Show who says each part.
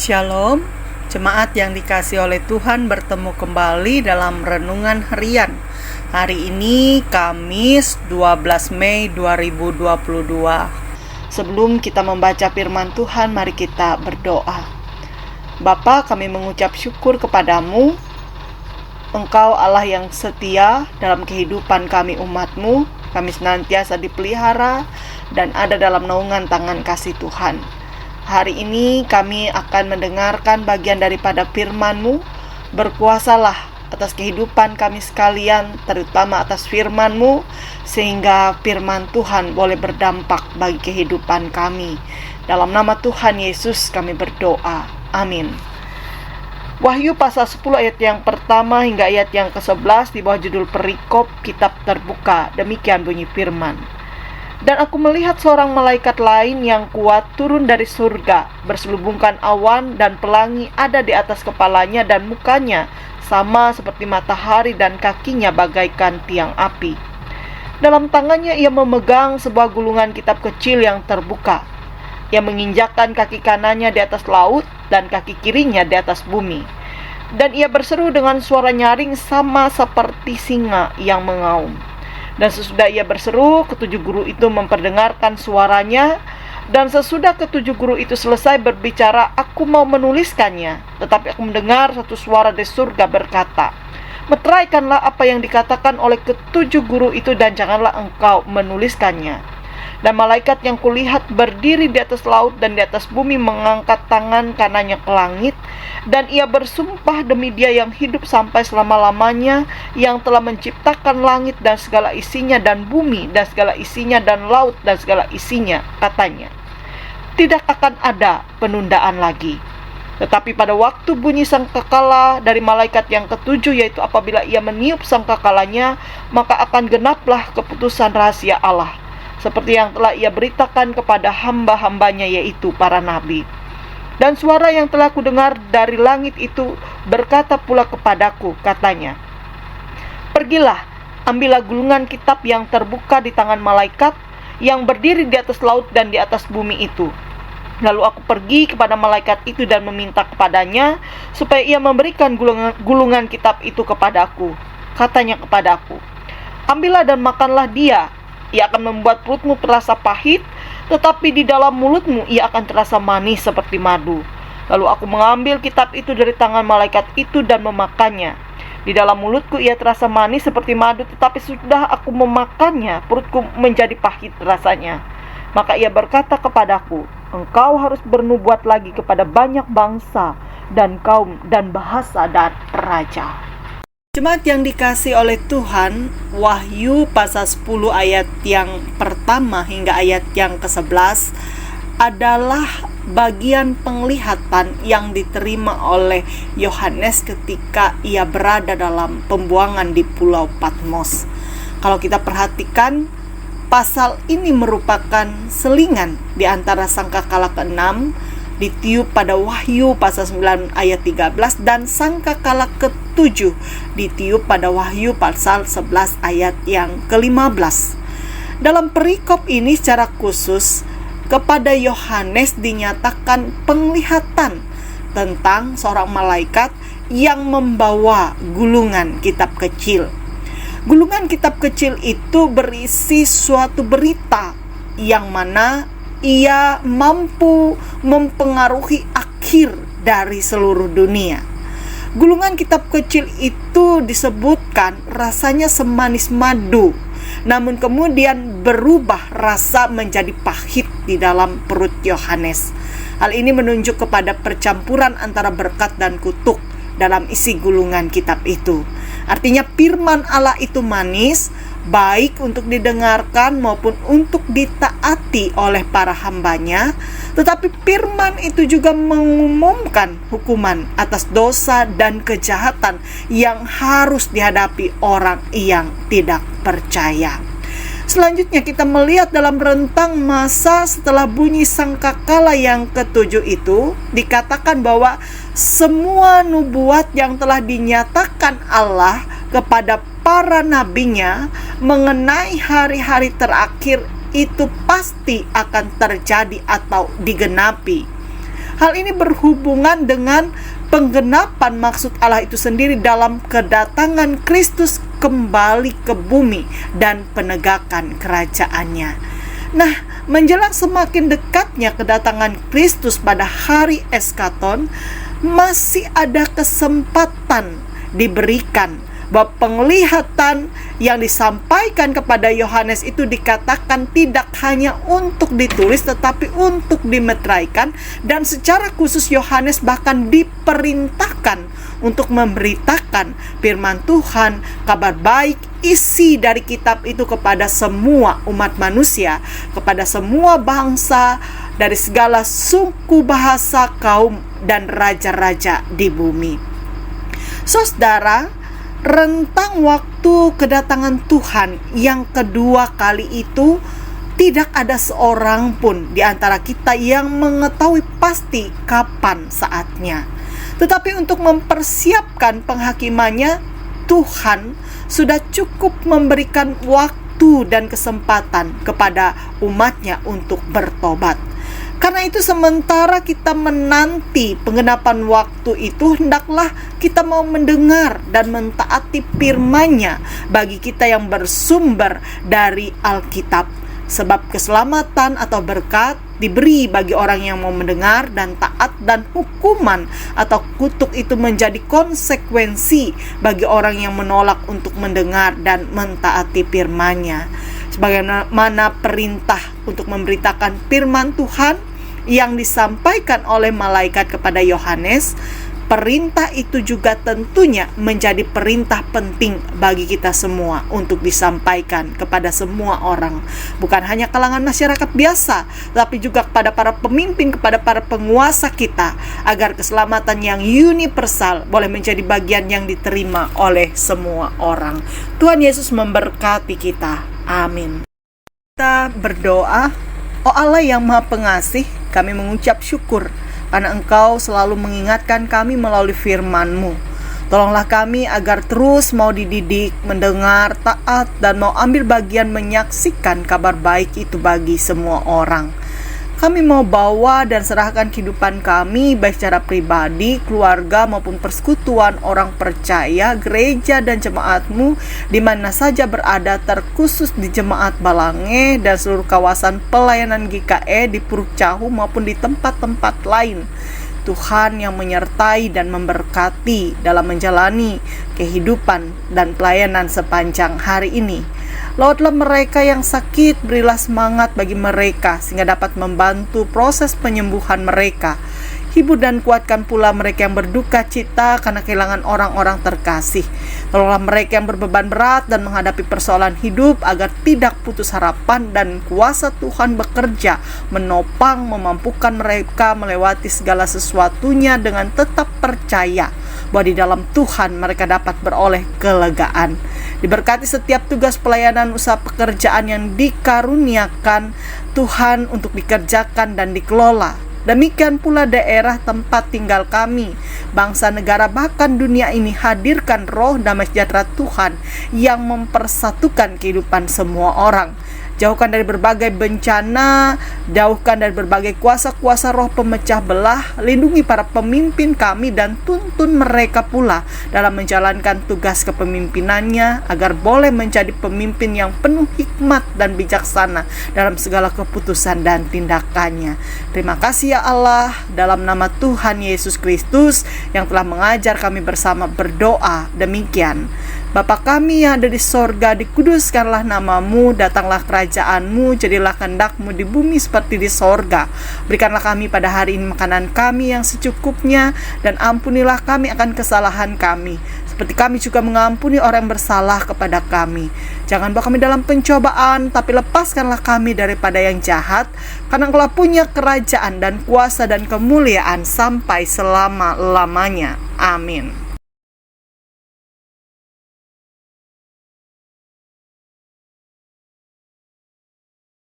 Speaker 1: Shalom, jemaat yang dikasihi oleh Tuhan, bertemu kembali dalam renungan harian. Hari ini Kamis 12 Mei 2022. Sebelum kita membaca firman Tuhan, mari kita berdoa. Bapa, kami mengucap syukur kepadamu. Engkau Allah yang setia dalam kehidupan kami umat-Mu. Kami senantiasa dipelihara dan ada dalam naungan tangan kasih Tuhan. Hari ini kami akan mendengarkan bagian daripada firman-Mu. Berkuasalah atas kehidupan kami sekalian, terutama atas firman-Mu, sehingga firman Tuhan boleh berdampak bagi kehidupan kami. Dalam nama Tuhan Yesus kami berdoa. Amin. Wahyu pasal 10 ayat yang pertama hingga ayat yang ke-11 di bawah judul perikop kitab terbuka. Demikian bunyi firman. Dan aku melihat seorang malaikat lain yang kuat turun dari surga, berselubungkan awan dan pelangi ada di atas kepalanya dan mukanya sama seperti matahari dan kakinya bagaikan tiang api. Dalam tangannya ia memegang sebuah gulungan kitab kecil yang terbuka. Ia menginjakkan kaki kanannya di atas laut dan kaki kirinya di atas bumi. Dan ia berseru dengan suara nyaring sama seperti singa yang mengaum. Dan sesudah ia berseru, ketujuh guru itu memperdengarkan suaranya. Dan sesudah ketujuh guru itu selesai berbicara, aku mau menuliskannya. Tetapi aku mendengar satu suara dari surga berkata, meteraikanlah apa yang dikatakan oleh ketujuh guru itu dan janganlah engkau menuliskannya. Dan malaikat yang kulihat berdiri di atas laut dan di atas bumi mengangkat tangan kanannya ke langit. Dan ia bersumpah demi Dia yang hidup sampai selama-lamanya, yang telah menciptakan langit dan segala isinya, dan bumi dan segala isinya, dan laut dan segala isinya, katanya, tidak akan ada penundaan lagi. Tetapi pada waktu bunyi sangkakala dari malaikat yang ketujuh, yaitu apabila ia meniup sangkakalanya, maka akan genaplah keputusan rahasia Allah, seperti yang telah ia beritakan kepada hamba-hambanya, yaitu para nabi. Dan suara yang telah kudengar dari langit itu berkata pula kepadaku, katanya, pergilah, ambillah gulungan kitab yang terbuka di tangan malaikat yang berdiri di atas laut dan di atas bumi itu. Lalu aku pergi kepada malaikat itu dan meminta kepadanya supaya ia memberikan gulungan kitab itu kepadaku. Katanya kepadaku, ambillah dan makanlah dia. Ia akan membuat perutmu terasa pahit, tetapi di dalam mulutmu ia akan terasa manis seperti madu. Lalu aku mengambil kitab itu dari tangan malaikat itu dan memakannya. Di dalam mulutku ia terasa manis seperti madu, tetapi sudah aku memakannya, perutku menjadi pahit rasanya. Maka ia berkata kepadaku, engkau harus bernubuat lagi kepada banyak bangsa dan kaum dan bahasa dan raja. Jemaat yang dikasihi oleh Tuhan, Wahyu pasal 10 ayat yang pertama hingga ayat yang ke-11 adalah bagian penglihatan yang diterima oleh Yohanes ketika ia berada dalam pembuangan di Pulau Patmos. Kalau kita perhatikan, pasal ini merupakan selingan di antara sangkakala ke-6 ditiup pada Wahyu pasal 9 ayat 13 dan sangkakala ke-7 ditiup pada Wahyu pasal 11 ayat yang ke-15. Dalam perikop ini secara khusus kepada Yohanes dinyatakan penglihatan tentang seorang malaikat yang membawa gulungan kitab kecil. Gulungan kitab kecil itu berisi suatu berita yang mana ia mampu mempengaruhi akhir dari seluruh dunia. Gulungan kitab kecil itu disebutkan rasanya semanis madu, namun kemudian berubah rasa menjadi pahit di dalam perut Yohanes. Hal ini menunjuk kepada percampuran antara berkat dan kutuk dalam isi gulungan kitab itu. Artinya firman Allah itu manis, baik untuk didengarkan maupun untuk ditaati oleh para hambanya. Tetapi firman itu juga mengumumkan hukuman atas dosa dan kejahatan yang harus dihadapi orang yang tidak percaya. Selanjutnya kita melihat dalam rentang masa setelah bunyi sangkakala yang ke-7 itu, dikatakan bahwa semua nubuat yang telah dinyatakan Allah kepada para nabinya mengenai hari-hari terakhir itu pasti akan terjadi atau digenapi. Hal ini berhubungan dengan penggenapan maksud Allah itu sendiri dalam kedatangan Kristus kembali ke bumi dan penegakan kerajaannya. Nah, menjelang semakin dekatnya kedatangan Kristus pada hari eskaton, masih ada kesempatan diberikan bahwa penglihatan yang disampaikan kepada Yohanes itu dikatakan tidak hanya untuk ditulis tetapi untuk dimeteraikan, dan secara khusus Yohanes bahkan diperintahkan untuk memberitakan firman Tuhan, kabar baik, isi dari kitab itu kepada semua umat manusia, kepada semua bangsa, dari segala suku, bahasa, kaum, dan raja-raja di bumi. Saudara, rentang waktu kedatangan Tuhan yang kedua kali itu tidak ada seorang pun di antara kita yang mengetahui pasti kapan saatnya. Tetapi untuk mempersiapkan penghakimannya, Tuhan sudah cukup memberikan waktu dan kesempatan kepada umatnya untuk bertobat. Karena itu sementara kita menanti penggenapan waktu itu, hendaklah kita mau mendengar dan mentaati firman-Nya bagi kita yang bersumber dari Alkitab. Sebab keselamatan atau berkat diberi bagi orang yang mau mendengar dan taat, dan hukuman atau kutuk itu menjadi konsekuensi bagi orang yang menolak untuk mendengar dan mentaati firman-Nya. Sebagaimana perintah untuk memberitakan firman Tuhan yang disampaikan oleh malaikat kepada Yohanes, perintah itu juga tentunya menjadi perintah penting bagi kita semua untuk disampaikan kepada semua orang, bukan hanya kalangan masyarakat biasa, tapi juga kepada para pemimpin, kepada para penguasa kita, agar keselamatan yang universal boleh menjadi bagian yang diterima oleh semua orang. Tuhan Yesus memberkati kita. Amin. Kita berdoa. Oh Allah yang Maha Pengasih, kami mengucap syukur karena Engkau selalu mengingatkan kami melalui firman-Mu. Tolonglah kami agar terus mau dididik, mendengar, taat, dan mau ambil bagian menyaksikan kabar baik itu bagi semua orang. Kami mau bawa dan serahkan kehidupan kami, baik secara pribadi, keluarga, maupun persekutuan orang percaya, gereja dan jemaat-Mu, di mana saja berada, terkhusus di Jemaat Balange dan seluruh kawasan pelayanan GKE di Puruk Cahu maupun di tempat-tempat lain. Tuhan yang menyertai dan memberkati dalam menjalani kehidupan dan pelayanan sepanjang hari ini. Lawatlah mereka yang sakit, berilah semangat bagi mereka sehingga dapat membantu proses penyembuhan mereka. Hibur dan kuatkan pula mereka yang berduka cita karena kehilangan orang-orang terkasih. Tolonglah mereka yang berbeban berat dan menghadapi persoalan hidup agar tidak putus harapan, dan kuasa Tuhan bekerja menopang, memampukan mereka melewati segala sesuatunya dengan tetap percaya bahwa di dalam Tuhan mereka dapat beroleh kelegaan. Diberkati setiap tugas pelayanan usaha pekerjaan yang dikaruniakan Tuhan untuk dikerjakan dan dikelola. Demikian pula daerah tempat tinggal kami, bangsa, negara, bahkan dunia ini. Hadirkan roh damai sejahtera Tuhan yang mempersatukan kehidupan semua orang. Jauhkan dari berbagai bencana, jauhkan dari berbagai kuasa-kuasa roh pemecah belah. Lindungi para pemimpin kami dan tuntun mereka pula dalam menjalankan tugas kepemimpinannya, agar boleh menjadi pemimpin yang penuh hikmat dan bijaksana dalam segala keputusan dan tindakannya. Terima kasih ya Allah, dalam nama Tuhan Yesus Kristus yang telah mengajar kami bersama berdoa demikian. Bapa kami yang ada di sorga, dikuduskanlah namamu, datanglah kerajaanmu, jadilah kehendak-Mu di bumi seperti di sorga. Berikanlah kami pada hari ini makanan kami yang secukupnya, dan ampunilah kami akan kesalahan kami, seperti kami juga mengampuni orang yang bersalah kepada kami. Jangan bawa kami dalam pencobaan, tapi lepaskanlah kami daripada yang jahat, karena Engkau punya kerajaan dan kuasa dan kemuliaan sampai selama-lamanya. Amin.